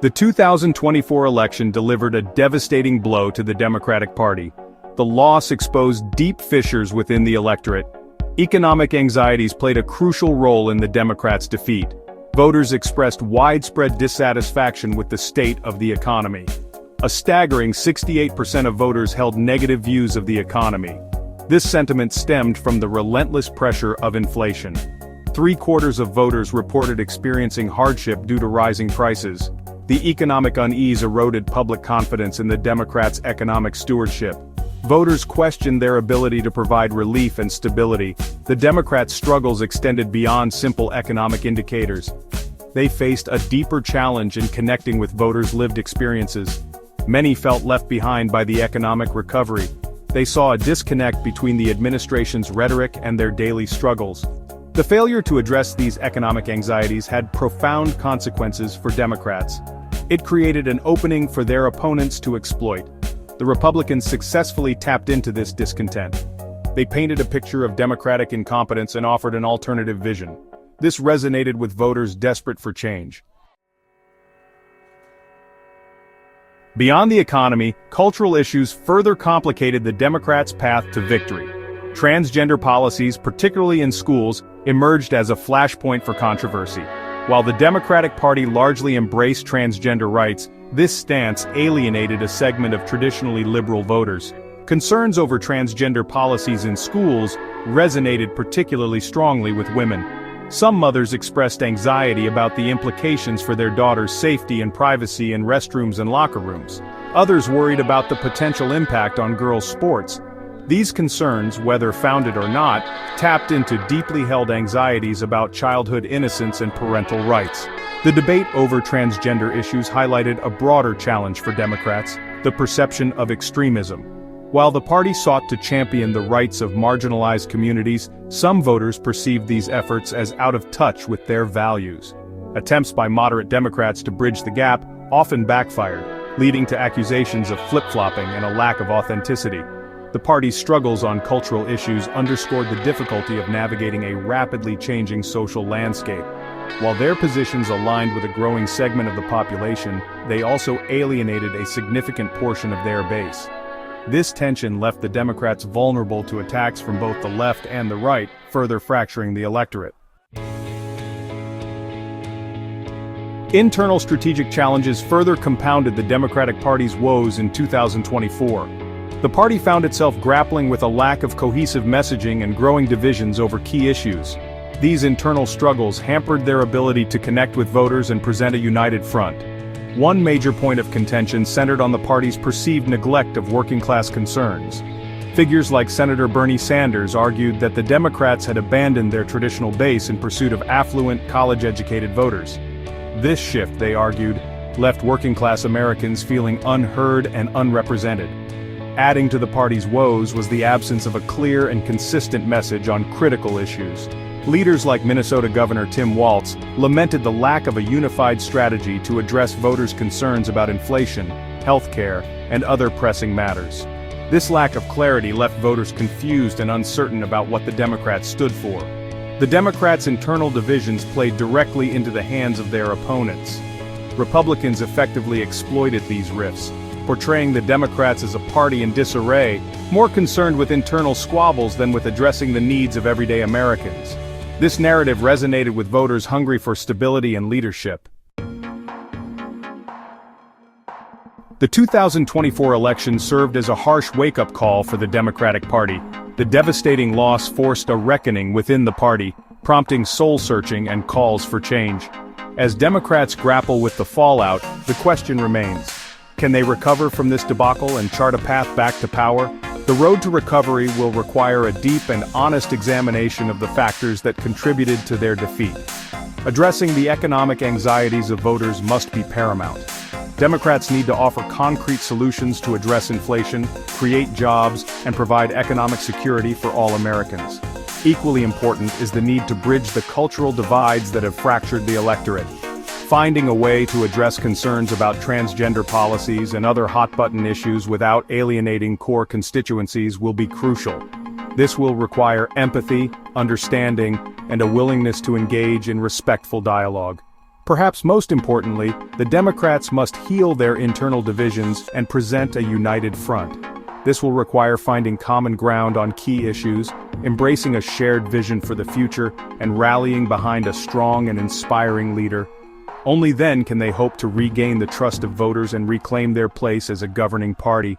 The 2024 election delivered a devastating blow to the Democratic Party. The loss exposed deep fissures within the electorate. Economic anxieties played a crucial role in the Democrats' defeat. Voters expressed widespread dissatisfaction with the state of the economy. A staggering 68% of voters held negative views of the economy. This sentiment stemmed from the relentless pressure of inflation. 3/4 of voters reported experiencing hardship due to rising prices. The economic unease eroded public confidence in the Democrats' economic stewardship. Voters questioned their ability to provide relief and stability. The Democrats' struggles extended beyond simple economic indicators. They faced a deeper challenge in connecting with voters' lived experiences. Many felt left behind by the economic recovery. They saw a disconnect between the administration's rhetoric and their daily struggles. The failure to address these economic anxieties had profound consequences for Democrats. It created an opening for their opponents to exploit. The Republicans successfully tapped into this discontent. They painted a picture of Democratic incompetence and offered an alternative vision. This resonated with voters desperate for change. Beyond the economy, cultural issues further complicated the Democrats' path to victory. Transgender policies, particularly in schools, emerged as a flashpoint for controversy. While the Democratic Party largely embraced transgender rights, this stance alienated a segment of traditionally liberal voters. Concerns over transgender policies in schools resonated particularly strongly with women. Some mothers expressed anxiety about the implications for their daughters' safety and privacy in restrooms and locker rooms. Others worried about the potential impact on girls' sports. These concerns, whether founded or not, tapped into deeply held anxieties about childhood innocence and parental rights. The debate over transgender issues highlighted a broader challenge for Democrats: the perception of extremism. While the party sought to champion the rights of marginalized communities, some voters perceived these efforts as out of touch with their values. Attempts by moderate Democrats to bridge the gap often backfired, leading to accusations of flip-flopping and a lack of authenticity. The party's struggles on cultural issues underscored the difficulty of navigating a rapidly changing social landscape. While their positions aligned with a growing segment of the population, they also alienated a significant portion of their base. This tension left the Democrats vulnerable to attacks from both the left and the right, further fracturing the electorate. Internal strategic challenges further compounded the Democratic Party's woes in 2024. The party found itself grappling with a lack of cohesive messaging and growing divisions over key issues. These internal struggles hampered their ability to connect with voters and present a united front. One major point of contention centered on the party's perceived neglect of working-class concerns. Figures like Senator Bernie Sanders argued that the Democrats had abandoned their traditional base in pursuit of affluent, college-educated voters. This shift, they argued, left working-class Americans feeling unheard and unrepresented. Adding to the party's woes was the absence of a clear and consistent message on critical issues. Leaders like Minnesota Governor Tim Walz lamented the lack of a unified strategy to address voters' concerns about inflation, healthcare, and other pressing matters. This lack of clarity left voters confused and uncertain about what the Democrats stood for. The Democrats' internal divisions played directly into the hands of their opponents. Republicans effectively exploited these rifts, portraying the Democrats as a party in disarray, more concerned with internal squabbles than with addressing the needs of everyday Americans. This narrative resonated with voters hungry for stability and leadership. The 2024 election served as a harsh wake-up call for the Democratic Party. The devastating loss forced a reckoning within the party, prompting soul-searching and calls for change. As Democrats grapple with the fallout, the question remains: can they recover from this debacle and chart a path back to power? The road to recovery will require a deep and honest examination of the factors that contributed to their defeat. Addressing the economic anxieties of voters must be paramount. Democrats need to offer concrete solutions to address inflation, create jobs, and provide economic security for all Americans. Equally important is the need to bridge the cultural divides that have fractured the electorate. Finding a way to address concerns about transgender policies and other hot-button issues without alienating core constituencies will be crucial. This will require empathy, understanding, and a willingness to engage in respectful dialogue. Perhaps most importantly, the Democrats must heal their internal divisions and present a united front. This will require finding common ground on key issues, embracing a shared vision for the future, and rallying behind a strong and inspiring leader. Only then can they hope to regain the trust of voters and reclaim their place as a governing party.